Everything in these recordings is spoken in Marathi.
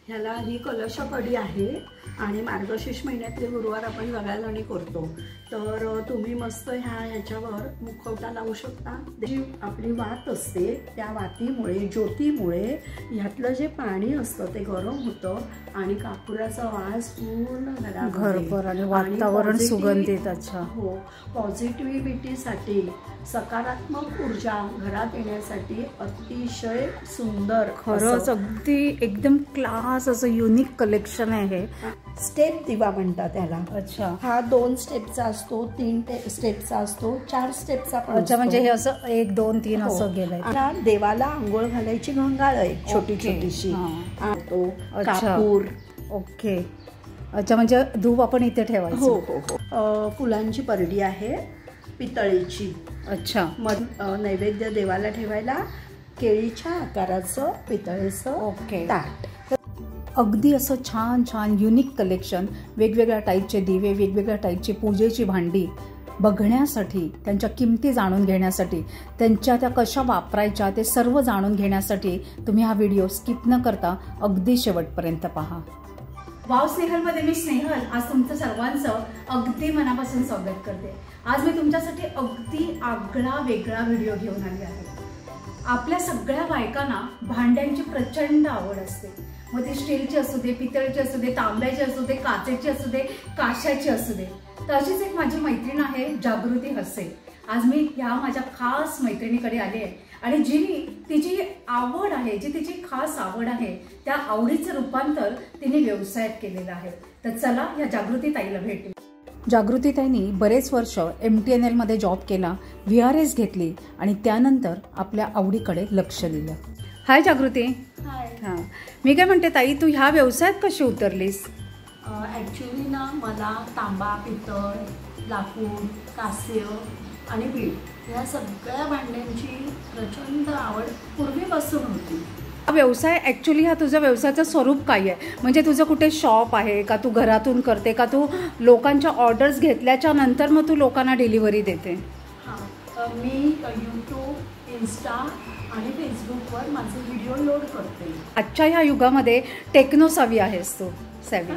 ह्याला ही कलशकडी आहे आणि मार्गशीर्ष महिन्यातले गुरुवार आपण सगळ्याजणी करतो. तर तुम्ही मस्त ह्याच्यावर मुखवटा लावू शकता. जी आपली वात असते त्या वातीमुळे ज्योतीमुळे ह्यातलं जे पाणी असतं ते गरम होतं आणि कापुराचा वास पूर्ण घरभर आणि वातावरण सुगंधित. अच्छा. हो, पॉझिटिव्हिटीसाठी सकारात्मक ऊर्जा घरात येण्यासाठी अतिशय सुंदर. खरंच अगदी एकदम क्लास असं युनिक कलेक्शन आहे. स्टेप दिवा म्हणतात त्याला. अच्छा. हा 2 स्टेपचा असतो, 3 स्टेपचा असतो, 4 स्टेपचा पण. अच्छा, म्हणजे हे असं 1 2 3 असं गेलंय. आता देवाला आंघोळ घालायची घंगाळ आहे छोटी छोटीशी. तो कापूर. ओके. अच्छा, म्हणजे धूप आपण इथे ठेवायचं. हो हो हो. फुलांची परडी आहे पितळेची. अच्छा. मग नैवेद्य देवाला ठेवायला केळीच्या आकाराचं पितळेचं ताट. अगदी असं छान छान युनिक कलेक्शन. वेगवेगळ्या टाईपचे दिवे, वेगवेगळ्या टाईपची पूजेची भांडी बघण्यासाठी, त्यांच्या किमती जाणून घेण्यासाठी, त्यांच्या त्या कशा वापरायच्या ते सर्व जाणून घेण्यासाठी तुम्ही हा व्हिडिओ स्किप न करता अगदी शेवटपर्यंत पहा. वाव स्नेहलमध्ये मी स्नेहल आज तुमचं सर्वांचं अगदी मनापासून स्वागत करते. आज मी तुमच्यासाठी अगदी आगळा वेगळा व्हिडिओ घेऊन आली आहे. आपल्या सगळ्या बायकांना भांड्यांची प्रचंड आवड असते. मग ती स्टीलची असू दे, पितळेची असू दे, तांब्याची असू दे, काचेची असू दे, काशाची असू दे. तर अशीच एक माझी मैत्रीण आहे जागृती हसे. आज मी ह्या माझ्या खास मैत्रिणीकडे आली आहे आणि तिची आवड आहे, जी तिची खास आवड आहे त्या आवडीचं रूपांतर तिने व्यवसायात केलेलं आहे. तर चला या जागृती ताईला भेटू. जागृती ताईंनी बरेच वर्ष MTNL मध्ये जॉब केला, VRS घेतली आणि त्यानंतर आपल्या आवडीकडे लक्ष दिलं. हाय जागृती. हाय. हां, मी काय म्हणते ताई, तू ह्या व्यवसायात कशी उतरलीस? ॲक्च्युली ना मला तांबा, पितळ, लाकूड, कास्य आणि बीड या सगळ्या भांड्यांची प्रचंड आवड पूर्वीपासून होती. व्यवसाय ॲक्च्युली हा तुझ्या व्यवसायाचं स्वरूप काय आहे? म्हणजे तुझं कुठे शॉप आहे का, तू घरातून करते का, तू लोकांच्या ऑर्डर्स घेतल्याच्या नंतर मग तू लोकांना डिलिव्हरी देते? हां, मी यूट्यूब, इन्स्टा आणि फेसबुकवर माझे व्हिडिओ लोड करते. आजच्या ह्या युगामध्ये टेक्नो सावी आहेस तू, सॅवी.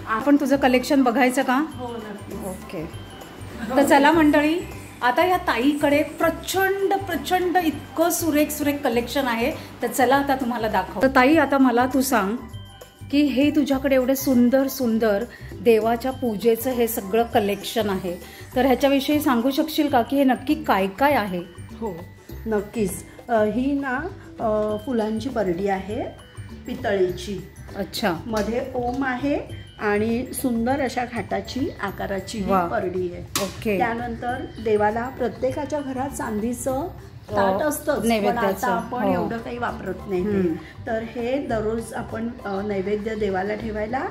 आपण तुझं कलेक्शन बघायचं का? हो, नक्की. ओके. तर चला मंडळी, आता या ताईकडे प्रचंड प्रचंड इतकं सुरेख सुरेख कलेक्शन आहे. तर चला आता तुम्हाला दाखव. तर ताई, आता मला तू सांग की हे तुझ्याकडे एवढे सुंदर सुंदर देवाच्या पूजेचं हे सगळं कलेक्शन आहे, तर ह्याच्याविषयी सांगू शकशील का की हे नक्की काय काय आहे? हो, नक्कीच. ही ना फुलांची परडी आहे पितळेची. अच्छा. मध्ये ओम आहे आणि सुंदर अशा घाटाची आकाराची परडी आहे. ओके. त्यानंतर देवाला प्रत्येकाच्या घरात चांदीचं ताट असतं, पण आता आपण एवढं काही वापरत नाही. तर हे दररोज आपण नैवेद्य देवाला ठेवायला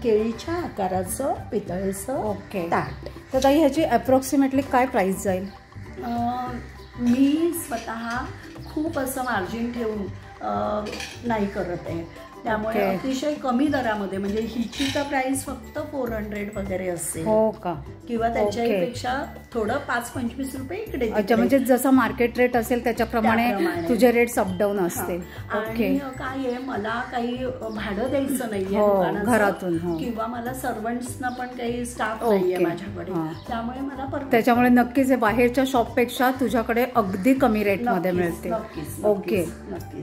केळीच्या आकाराचं पितळेचं ताट. तर ताई, ह्याची अप्रॉक्सिमेटली काय प्राइस जाईल? मी स्वतः खूप असं मार्जिन ठेवून नाही करत आहे, त्यामुळे अतिशय कमी दरामध्ये, म्हणजे हिची तर प्राइस फक्त 400 वगैरे असेल. हो का? किंवा त्याच्यापेक्षा थोडं 5-25 रुपये इकडे. अच्छा, म्हणजे जसं मार्केट रेट असेल त्याच्याप्रमाणे तुझे रेट्स अपडाऊन असतील. आणि काय आहे, मला काही भाडं द्यायचं नाहीये घरातून, किंवा मला सर्वंट्सना पण काही स्टाफ नाहीये माझ्याकडे, त्यामुळे मला त्याच्यामुळे नक्कीच बाहेरच्या शॉपपेक्षा तुझ्याकडे अगदी कमी रेटमध्ये मिळते. ओके.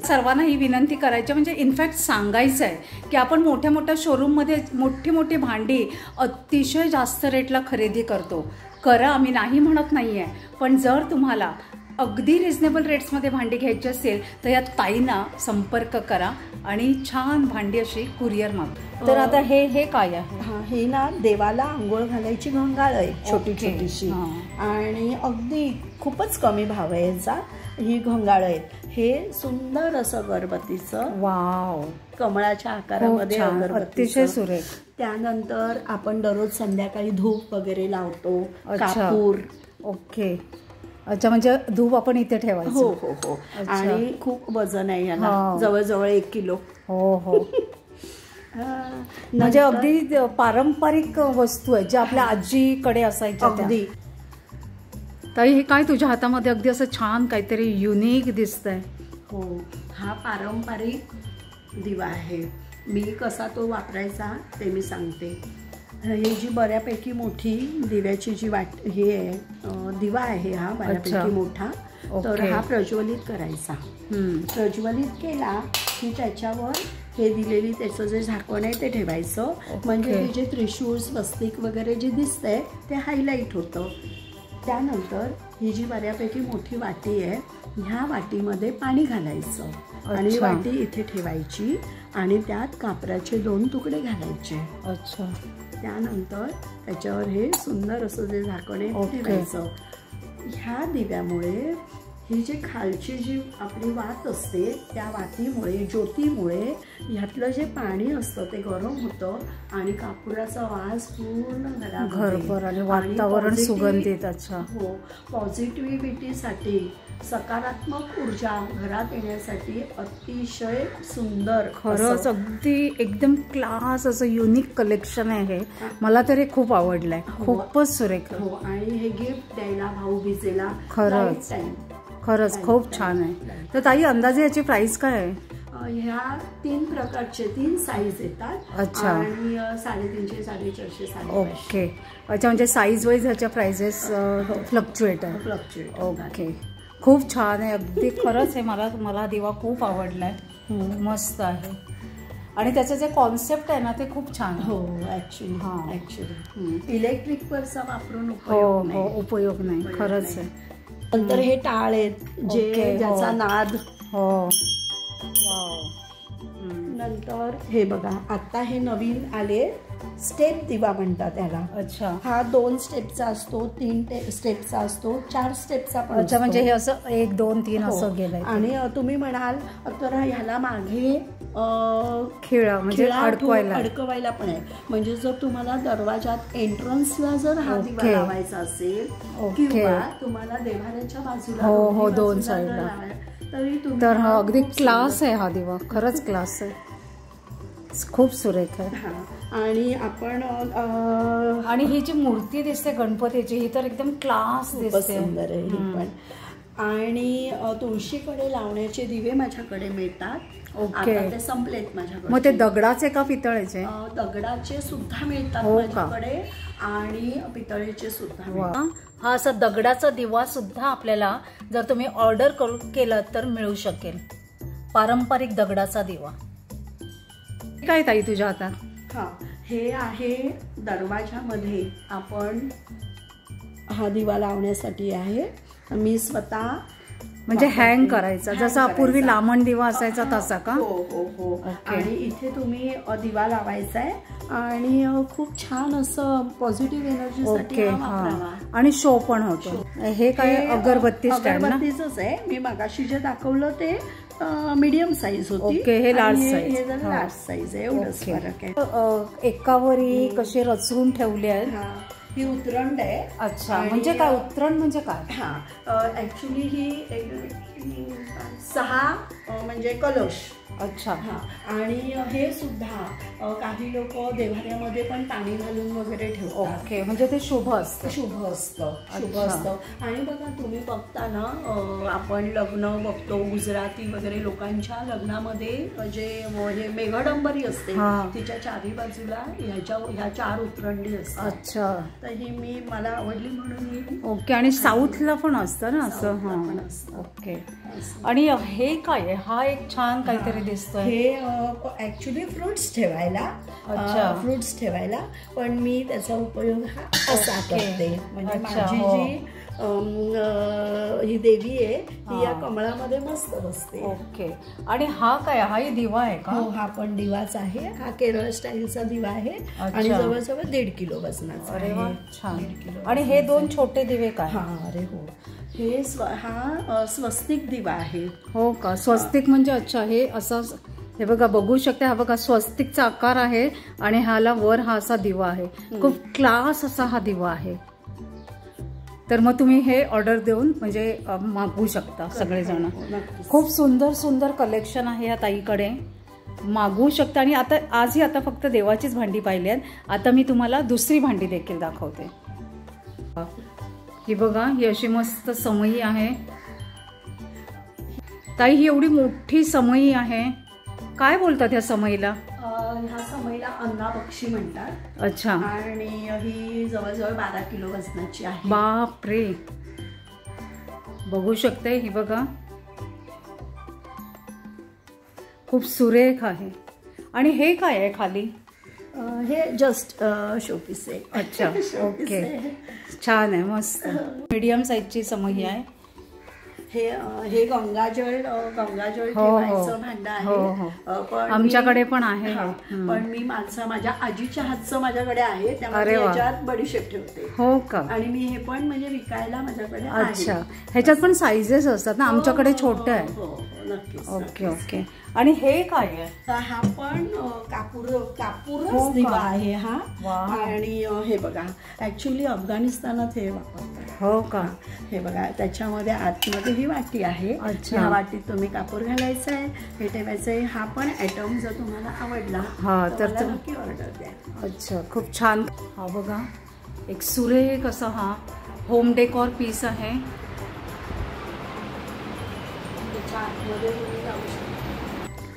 सर्वांना ही विनंती करायची, म्हणजे इनफॅक्ट सांगायचं आहे की आपण मोठ्या मोठ्या शोरूममध्ये मोठी मोठी भांडी अतिशय जास्त रेटला खरेदी करतो. करा, आम्ही नाही म्हणत नाही आहे, पण जर तुम्हाला अगदी रिझनेबल रेट्समध्ये भांडी घ्यायची असेल तर या ताईंना संपर्क करा आणि छान भांडी अशी कुरिअर मागवा. तर आता हे काय आहे? हे ना देवाला आंघोळ घालायची घंगाळ आहे छोटी छोटीशी आणि अगदी खूपच कमी भाव आहे याचा. ही घंगाळ आहेत. हे सुंदर असं गणपतीचं, वाव, कमळाच्या आकारामध्ये अतिशय सुरेख. त्यानंतर आपण दररोज संध्याकाळी धूप वगैरे लावतो, कापूर. ओके. अच्छा, म्हणजे धूप आपण इथे ठेवायचं. हो हो हो. आणि खूप वजन आहे याला, जवळजवळ 1 किलो. हो हो. म्हणजे अगदी पारंपरिक वस्तू आहे ज्या आपल्या आजीकडे असायच्या. अगदी. ताई, हे काय तुझ्या हातामध्ये अगदी असं छान काहीतरी युनिक दिसतंय? हो, हा पारंपरिक दिवा आहे. मी कसा तो वापरायचा ते मी सांगते. ही जी बऱ्यापैकी मोठी दिव्याची जी हे आहे, दिवा आहे हा बऱ्यापैकी मोठा. तर हा प्रज्वलित करायचा. प्रज्वलित केला की त्याच्यावर हे दिलेली त्याचं जे झाकण आहे ते ठेवायचं. म्हणजे हे जे त्रिशूळ स्वस्तिक वगैरे जे दिसतंय ते हायलाईट होतं. त्यानंतर ही जी बऱ्यापैकी मोठी वाटी आहे, ह्या वाटीमध्ये पाणी घालायचं आणि वाटी इथे ठेवायची आणि त्यात कापराचे 2 तुकडे घालायचे. अच्छा. त्यानंतर त्याच्यावर हे सुंदर असं जे झाकण आहे ठेवायचं. ह्या दिव्यामुळे ही जी खालची जी आपली वात असते त्या वातीमुळे, ज्योतीमुळे ह्यातलं जे पाणी असतं ते गरम होतं आणि कापुराचा वास पूर्ण घरभर आणि वातावरण सुगंधित. अच्छा. हो, पॉझिटिव्हिटीसाठी, सकारात्मक ऊर्जा घरात येण्यासाठी अतिशय सुंदर. खरंच अगदी एकदम क्लास असं युनिक कलेक्शन आहे. मला तर हे खूप आवडलंय. खूपच सुरेख. हो, आणि हे गिफ्ट द्यायला भाऊबीजेला खरंच खरंच खूप छान आहे. तर ताई अंदाजे याची प्राइस काय आहे? ह्या 3 प्रकारचे 3 साईज येतात. अच्छा. आणि 350, 450, 550. ओके. अच्छा, म्हणजे साईज वाईज ह्याच्या प्राइसेस फ्लक्च्युएट आहे. फ्लक्च्युएट. ओके. खूप छान आहे अगदी. खरंच आहे. मला दिवा खूप आवडलाय. मस्त आहे आणि त्याचं जे कॉन्सेप्ट आहे ना ते खूप छान आहे. हो, ऍक्च्युली इलेक्ट्रिकवरचा वापरून उपयोग नाही. खरंच आहे. नंतर हे टाळ आहेत जे ज्याचा नाद. हो. नंतर हे बघा, आता हे नवीन आले स्टेप दिवा म्हणतात त्याला. अच्छा. हा 2 स्टेपचा असतो, 3 स्टेपचा असतो, 4 स्टेपचा पण. अच्छा, म्हणजे हे असं 1 2 3 असं गेलंय. आणि तुम्ही म्हणाल तर ह्याला मागे खिळा म्हणजे अडकवायला पण आहे. म्हणजे जर तुम्हाला दरवाजात एंट्रन्सला जर हा दिवा लावायचा असेल किंवा तुम्हाला देव्हाऱ्याच्या बाजूला 2 साईडला तरी तर हा अगदी क्लास आहे. हा दिवा खरंच क्लास आहे. खूप सुरेख आहे. आणि आपण आणि ही जी मूर्ती दिसते गणपतीची ही तर एकदम क्लास दिसते. सुंदर आहे ही पण. आणि तुळशीकडे लावण्याचे दिवे माझ्याकडे मिळतात. ओके. ते संपलेत माझ्याकडे. मग ते दगडाचे का पितळेचे? दगडाचे सुद्धा मिळतात माझ्याकडे आणि पितळेचे सुद्धा. हा असा दगडाचा दिवा सुद्धा आपल्याला जर तुम्ही ऑर्डर केलं तर मिळू शकेल. पारंपरिक दगडाचा दिवा. काय ताई तुझ्या हातात? हा, हे आहे दरवाजामध्ये आपण हा दिवा लावण्यासाठी आहे. मी स्वतः म्हणजे हँग करायचा जसा पूर्वी लांबण दिवा असायचा तसा का? हो हो हो. आणि इथे तुम्ही दिवा लावायचा आहे आणि खूप छान असं पॉझिटिव्ह एनर्जीसाठी वापरावा. आणि शो पण होतो. हे काय अगरबत्ती स्टँड? अगरबत्तीच आहे. मी मगाशी जे दाखवलं ते मीडियम साईज होती. ओके. हे लार्ज साईज. हे जरा लार्ज साईज आहे. एवढंच फरक आहे. एकावरी कसे रचून ठेवले आहेत. ही उतरंड आहे. अच्छा, म्हणजे काय उतरण म्हणजे काय? हा, ऍक्च्युली ही 6 म्हणजे कलश. अच्छा. हा, आणि हे सुद्धा काही लोक देव्हाऱ्यामध्ये पण पाणी घालून वगैरे ठेवतात. ओके, म्हणजे ते शुभ असतं. शुभ असतं. आणि बघा तुम्ही बघता ना, आपण लग्न बघतो गुजराती वगैरे लोकांच्या लग्नामध्ये जे मेघडंबरी असते तिच्या 4ही बाजूला ह्या 4 उतरंडी असतात. अच्छा. तर ही मला आवडली म्हणून. ओके. आणि साऊथला पण असतं ना असं? ओके. आणि हे काय? हा एक छान काहीतरी दिसतोय. हे ऍक्च्युली फ्रुट्स ठेवायला. फ्रुट्स ठेवायला पण मी त्याचा उपयोग हा असा करते. म्हणजे माझी जी ही देवी आहे ही या कमळामध्ये मस्त बसते. ओके. आणि हा काय? हाही दिवा आहे का? हो, हा पण दिवाच आहे. हा केरळ स्टाईलचा दिवा आहे आणि जवळजवळ 1.5 किलो वजनाचा आहे. छान. आणि हे 2 छोटे दिवे काय? हा, अरे हो, हे हा स्वस्तिक दिवा आहे. हो का? स्वस्तिक म्हणजे अच्छा हे असं. हे बघा, बघू शकता. हा बघा स्वस्तिकचा आकार आहे आणि ह्याला वर हा असा दिवा आहे. खूप क्लास असा हा दिवा आहे. तर मग तुम्ही हे ऑर्डर देऊन म्हणजे मागवू शकता सगळेजण. खूप सुंदर सुंदर कलेक्शन आहे या ताईकडे. मागवू शकता. आणि आजही फक्त देवाचीच भांडी पाहिली आहेत. आता मी तुम्हाला दुसरी भांडी देखील दाखवते. ही बघा, ही अशी मस्त समई आहे ताई. ही एवढी मोठी समई आहे. काय बोलतात ह्या समईला? ह्या समईला अन्ना बक्षी म्हणतात. अच्छा. आणि ही जवळजवळ 12 किलो वजनाची आहे. बापरे, बघू शकते ही बघा, खूप सुरेख आहे. आणि हे काय आहे खाली? हे जस्ट शोपीस आहे. अच्छा, ओके, छान आहे, मस्त. मीडियम साईजची समई आहे. हे गंगाजळ ठेवायचं भांड आहे. पण आमच्याकडे पण आहे. पण मी माझ्या आजीच्या हातचं माझ्याकडे आहे, त्यामुळे याच्यात बडीशेप ठेवते. हो का? आणि मी हे पण म्हणजे विकायला माझ्याकडे. अच्छा, ह्याच्यात पण साईजेस असतात ना? आमच्याकडे छोटं आहे. हो, नक्कीच. Okay okay. आणि हे काय आहे? हा पण कापूरच दिवा आहे हा. आणि हे बघा, ऍक्च्युली अफगाणिस्तानात हे वापरतात. हो का? हे बघा, त्याच्यामध्ये आतमध्ये ही वाटी आहे. ह्या वाटीत तुम्ही कापूर घालायचं आहे, हे ठेवायचं आहे. हा पण आयटम जर तुम्हाला आवडला तर नक्की ऑर्डर द्या. अच्छा, खूप छान. हा बघा, एक सुरेख असा हा होम डेकोर पीस आहे.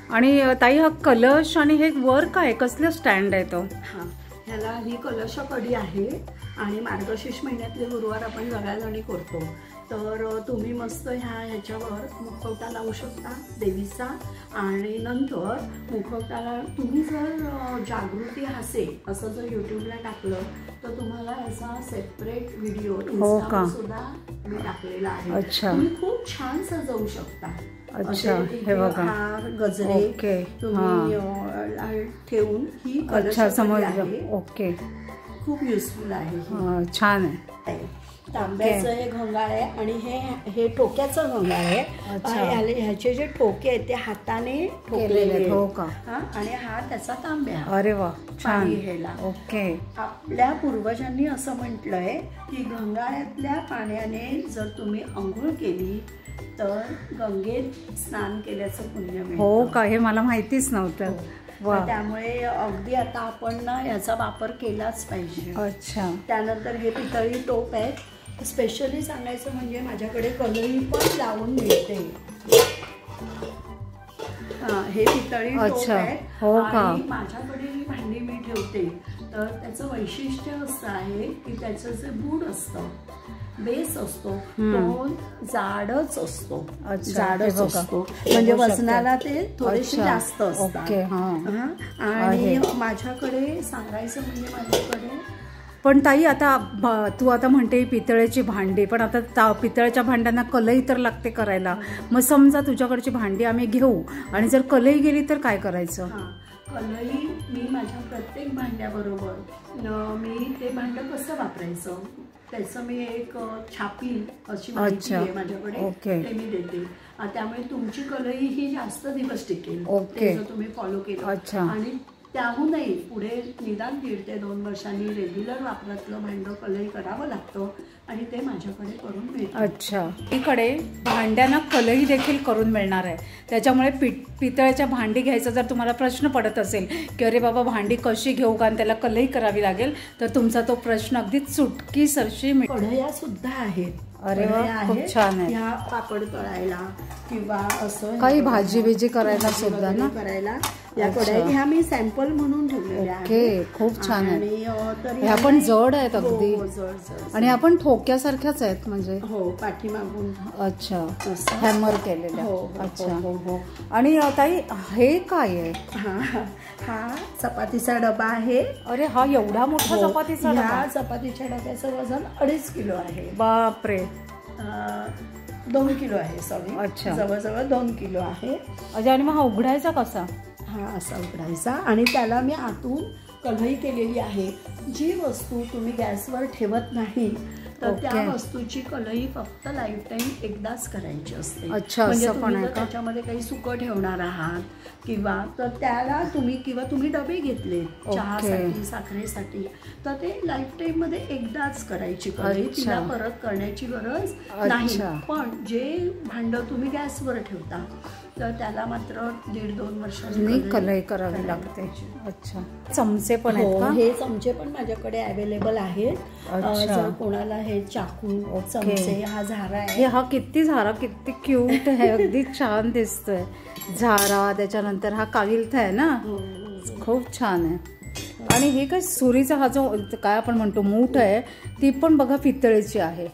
आणि ताई, हा कलश आणि हे वर काय, कसलं स्टँड आहे तो? ह्याला ही कलश कडी आहे. आणि मार्गशीर्ष महिन्यातले गुरुवार आपण सगळ्याजणी करतो. तर तुम्ही मस्त ह्याच्यावर मुखवटा लावू शकता देवीचा. आणि नंतर मुखवटाला तुम्ही जर जागृती हासे असं जर यूट्यूबला टाकलं तर तुम्हाला याचा सेपरेट व्हिडिओ सुद्धा मी टाकलेला आहे. तुम्ही खूप छान सजवू शकता. अच्छा, हे बघा, हार गजरे तुम्ही ठेवून ही कलश आहे. ओके, खूप युजफुल आहे. छान आहे. तांब्याचं हे घंगाळ आहे. आणि हे टोक्याचं घंगाळ आहे. ह्याचे जे ठोके आहेत ते हाताने ठोकलेले. हो का? आणि हा त्याचा तांब्या. अरे वा, छान. ओके. आपल्या पूर्वजांनी असं म्हटलंय की गंगाळ्यातल्या पाण्याने जर तुम्ही अंघोळ केली तर गंगेत स्नान केल्याचं पुण्य मिळतं. हो का? हे मला माहितीच नव्हतं. त्यामुळे अगदी आता आपण ना याचा वापर केलाच पाहिजे. अच्छा. त्यानंतर हे पितळी टोप आहेत. स्पेशली सांगायचं म्हणजे माझ्याकडे कलई पण लावून मिळते. हे पितळी टोप आहे. आणि माझ्याकडे ही भांडी मी ठेवते. तर त्याचं वैशिष्ट्य असं आहे की त्याचं जे बूड असतं, बेस असतो तो जाडच असतो. म्हणजे वजनाला ते थोडेसे जास्त असतात. आणि माझ्याकडे सांगायचं म्हणजे माझ्याकडे पण ताई, आता तू आता म्हणते पितळेची भांडी, पण आता पितळेच्या भांड्यांना कलई तर लागते करायला. मग समजा तुझ्याकडची भांडी आम्ही घेऊ आणि जर कलई गेली तर काय करायचं? कलई मी माझ्या प्रत्येक भांड्याबरोबर मी ते भांडं कसं वापरायचं त्याचं मी एक छापील अशी माहिती आहे माझ्याकडे, ते मी देते. त्यामुळे तुमची कलई ही जास्त दिवस टिकेल जर तुम्ही फॉलो केलं. आणि त्याहूनही पुढे निदान 1.5 ते 2 वर्षांनी रेग्युलर वापरातलं भांडं कलई करावं लागतं आणि ते माझ्याकडे करून मिळतं. अच्छा, इकडे भांड्यांना कलई देखील करून मिळणार आहे. त्याच्यामुळे पितळेच्या भांडी घ्यायचा जर तुम्हाला प्रश्न पडत असेल की अरे बाबा भांडी कशी घेऊ कारण त्याला कलई करावी लागेल, तर तुमचा तो प्रश्न अगदी चुटकी सरशी. कढया सुद्धा आहेत. अरे वा, खूप छान आहे. ह्या पापड तळायला किंवा असं काही भाजी बिजी करायला सुद्धा ना करायला या कढया ह्या मी सॅम्पल म्हणून ठेवलेल्या आहेत. खूप छान आहे. ह्या पण जड आहेत अगदी. आणि आपण ठोक्यासारख्याच आहेत म्हणजे. हो, पाठीमागून. अच्छा, हॅमर केलेल्या. अच्छा. आणि ताई, हे काय आहे? हा चपातीचा डबा आहे. अरे, हा एवढा मोठा चपातीचा डबा? ह्या चपातीच्या डब्याचं वजन 2.5 किलो आहे. बापरे. 2 किलो आहे. सॉरी. अच्छा, जवळजवळ 2 किलो आहे. अच्छा. आणि मग हा उघडायचा कसा? हा असा उघडायचा आणि त्याला मी आतून कढई केलेली आहे. जी वस्तू तुम्ही गॅसवर ठेवत नाही तर त्या वस्तूची कढई फक्त लाईफ टाईम एकदाच करायची असते. म्हणजे तुम्ही त्याच्यामध्ये काही सुकं ठेवणार आहात किंवा तर त्याला तुम्ही डबे घेतले चहासाठी साखरेसाठी तर ते लाईफ टाईम मध्ये एकदाच करायची कढई. तिला परत करण्याची गरज नाही. पण जे भांडं तुम्ही गॅसवर ठेवता तर त्याला मात्र 1.5-2 वर्षांची मी कलई करावी लागते. अच्छा, चमचे पण आहेत का? हे चमचे पण माझ्याकडे अवेलेबल आहेत. जर कोणाला हे चाकू चमचे, हा झारा आहे. हा किती झारा, किती क्यूट आहे, अगदी छान दिसतोय झारा. त्याच्यानंतर हा काविलथा आहे ना, खूप छान आहे. आणि हे काय सुरीचा हा जो काय आपण म्हणतो मूठ आहे, ती पण बघा पितळेची आहे.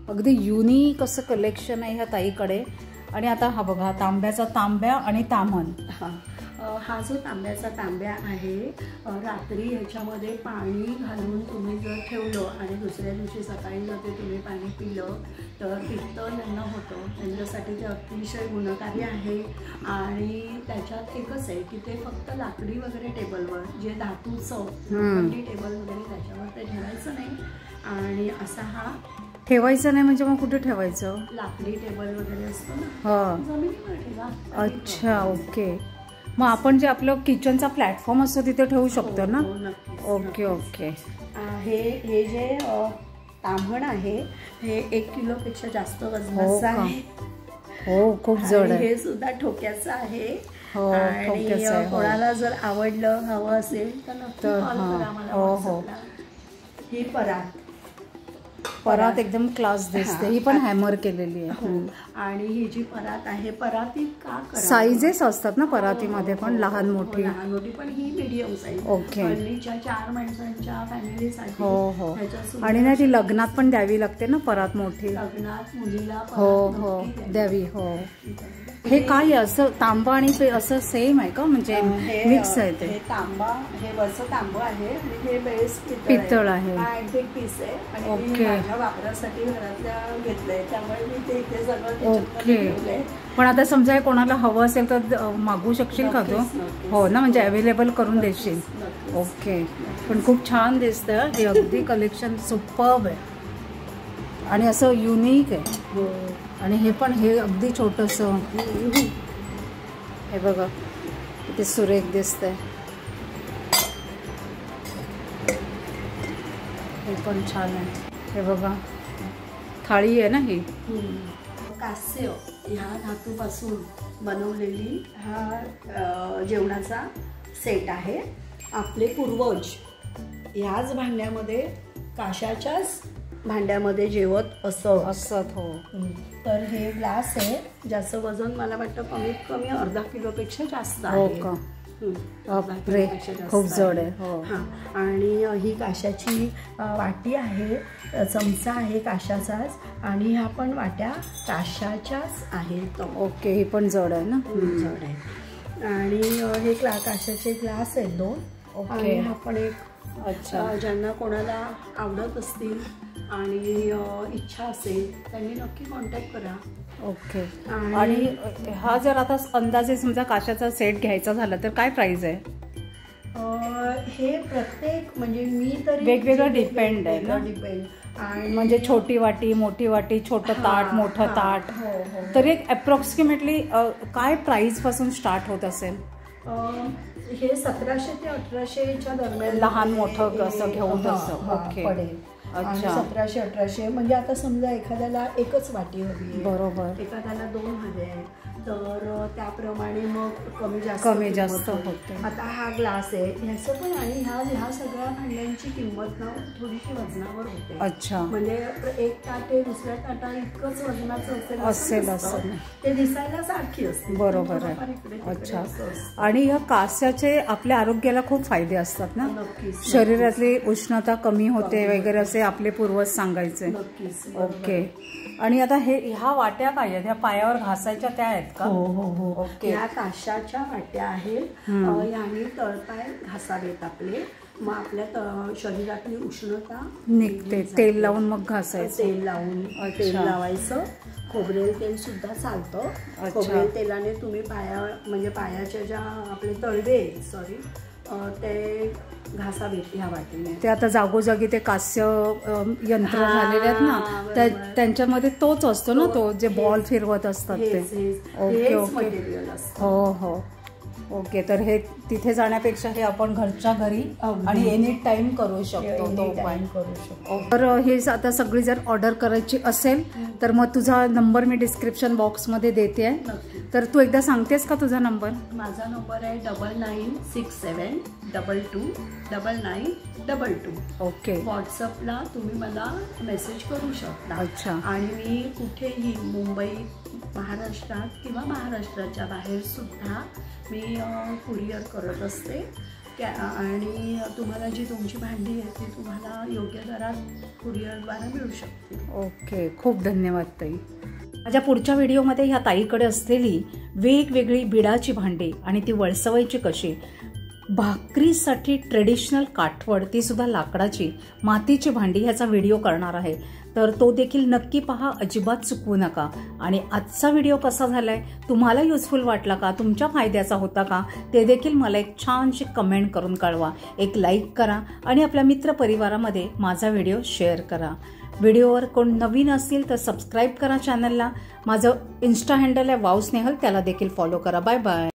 अगदी युनिक असं कलेक्शन आहे ह्या ताईकडे. आणि आता हा बघा तांब्याचा तांब्या आणि ताम्हण. हा जो तांब्याचा तांब्या आहे, रात्री ह्याच्यामध्ये पाणी घालून तुम्ही जर ठेवलं आणि दुसऱ्या दिवशी सकाळी जर ते तुम्ही पाणी पिलं तर पित्त यांना होतं. त्यांच्यासाठी ते अतिशय गुणकारी आहे. आणि त्याच्यात एकच आहे की ते फक्त लाकडी वगैरे टेबलवर, जे धातूचं लोखंडी टेबल वगैरे त्याच्यावर ते ठेवायचं नाही. आणि असा हा ठेवायचं नाही म्हणजे मग कुठे ठेवायचं? लाकडी टेबल वगैरे असतो ना, जमिनीवर ठेवा. अच्छा, ओके. मग आपण जे आपलं किचनचा प्लॅटफॉर्म असतो तिथे ठेवू शकतो ना? Okay okay. हे जे ताम्हण आहे हे 1 किलोपेक्षा जास्त वजनाचं आहे. हो, खूप जड आहे. हे सुद्धा ठोक्याचं आहे. आणि कोणाला जर आवडलं, हवं असेल तर नक्की कॉल करा मला. ही परात एकदम क्लास दिसते. ही पण हॅमर केलेली आहे. आणि ही जी परात आहे, परातीत का साईजेस असतात ना परातीमध्ये पण, लहान मोठी पण ही मीडियम साईज. ओके. 4 माणसांच्या फॅमिलीसाठी. हो. आणि नाही ती लग्नात पण द्यावी लागते ना परात मोठी. लग्नात मुलीला हो द्यावी. हो. हे काय असं तांबा आणि असं सेम आहे का, म्हणजे मिक्स आहे? ते तांबा, हे वरचं तांबं आहे, हे बेस पितळ आहे. अँटिक पीस आहे. आणि माझ्या वापरासाठी घरातल्या घेतलंय, त्यामुळे मी ते इथे सगळं. ओके. पण आता समजा कोणाला हवं असेल तर मागवू शकशील का तू? हो ना, म्हणजे अवेलेबल करून देशील. ओके. पण खूप छान दिसतं हे, अगदी कलेक्शन सुपर्ब आहे आणि असं युनिक आहे. आणि हे पण हे अगदी छोटंसं, हे बघा किती सुरेख दिसतंय. हे पण छान आहे. हे बघा थाळी आहे ना ही. कास्य ह्या धातूपासून बनवलेली हा जेवणाचा सेट आहे. आपले पूर्वज ह्याच भांड्यामध्ये, काशाच्याच भांड्यामध्ये जेवत असत. हो. तर हे ग्लास आहे, ज्याचं वजन मला वाटतं कमीत कमी अर्धा किलोपेक्षा जास्त आहे. खूप जड आहे. हो. आणि ही काशाची वाटी आहे, चमचा आहे काशाचाच. आणि ह्या पण वाट्या काशाच्याच आहेत. ओके. ही पण जड आहे ना? जड आहे. आणि हे काशाचे ग्लास आहेत 2. आणि हा पण एक. अच्छा. ज्यांना कोणाला आवडत असतील आणि इच्छा असेल त्यांनी नक्की कॉन्टॅक्ट करा. ओके. आणि हा जर आता अंदाजे समजा काशाचा सेट घ्यायचा झाला तर काय प्राइस आहे? हे प्रत्येक म्हणजे मी तरी वेगवेगळं डिपेंड आहे ना. आणि म्हणजे छोटी वाटी, मोठी वाटी, छोटं ताट, मोठं ताट. तर एक अप्रॉक्सिमेटली काय प्राइस पासून स्टार्ट होत असेल? हे 1700 ते 1800च्या दरम्यान लहान मोठं असं घेऊन तसं. ओके. पडेल. 1700-1800. म्हणजे आता समजा एखाद्याला एकच वाटी हवी आहे, बरोबर, एखाद्याला 2 हवे आहे, तर त्याप्रमाणे मग कमी जास्त होते. आता हा ग्लास आहे ह्याचं पण. आणि ह्या सगळ्या भांड्यांची किंमत ना थोडीशी वजनावर होते. अच्छा. म्हणजे एक ताट आहे, दुसऱ्या ताटा इतकंच वजनाचं असेल ते दिसायला सारखी असते. बरोबर आहे. अच्छा. आणि ह्या कास्याचे आपल्या आरोग्याला खूप फायदे असतात ना. शरीरातली उष्णता कमी होते वगैरे असे आपले पूर्वज सांगायचे. ओके. आणि आता ह्या वाट्या काय आहेत? ह्या पायावर घासायच्या त्या आहेत का? हो. ओके. ह्या काशाच्या वाट्या आहेत. याने तळपाय घासावेत आपले, मग आपल्या शरीरातली उष्णता निघते. तेल लावून मग घासायचं. तेल लावायचं. खोबरेल तेल सुद्धा चालतं. खोबरेल तेलाने तुम्ही म्हणजे पायाच्या ज्या आपले तळवे ते घासावेत ह्या वाटीने. ते आता जागोजागी ते कास्य यंत्र झालेले आहेत ना, त्यांच्यामध्ये तोच असतो ना, तो जे बॉल फिरवत असतात ते. ओके. हो. ओके, तर हे तिथे जाण्यापेक्षा हे आपण घरच्या घरी आणि एनी टाइम करू शकतो तो उपाय करू शकतो. तर हे आता सगळी जर ऑर्डर करायची असेल तर मग तुझा नंबर मी डिस्क्रिप्शन बॉक्समध्ये देते आहे. तर तू एकदा सांगतेस का तुझा नंबर? माझा नंबर आहे 9967229922. ओके. व्हॉट्सअपला तुम्ही मला मेसेज करू शकता. अच्छा. आणि मी कुठेही मुंबई, महाराष्ट्रात किंवा महाराष्ट्राच्या बाहेर सुद्धा मी कुरिअर करत असते. आणि तुम्हाला जी तुमची भांडी आहे ती तुम्हाला योग्य दरात कुरिअरद्वारे मिळू शकते. ओके, खूप धन्यवाद ताई. माझ्या पुढच्या व्हिडिओमध्ये ह्या ताईकडे असलेली वेगवेगळी बिडाची भांडी आणि ती वळसवायची कशी, भाकरीसाठी ट्रेडिशनल काठवड ती सुद्धा लाकडाची, मातीची भांडी ह्याचा व्हिडिओ करणार आहे. तर तो देखील नक्की पहा, अजिबात चुकवू नका. आणि आजचा व्हिडिओ कसा झालाय, तुम्हाला युजफुल वाटला का, तुमच्या फायद्याचा होता का, ते देखील मला एक छानशी कमेंट करून कळवा. एक लाईक करा आणि आपल्या मित्रपरिवारामध्ये माझा व्हिडिओ शेअर करा. व्हिडिओवर कोण नवीन असतील तर सबस्क्राईब करा चॅनलला. माझं इन्स्टा हँडल आहे वाव स्नेहल, त्याला देखील फॉलो करा. Bye bye.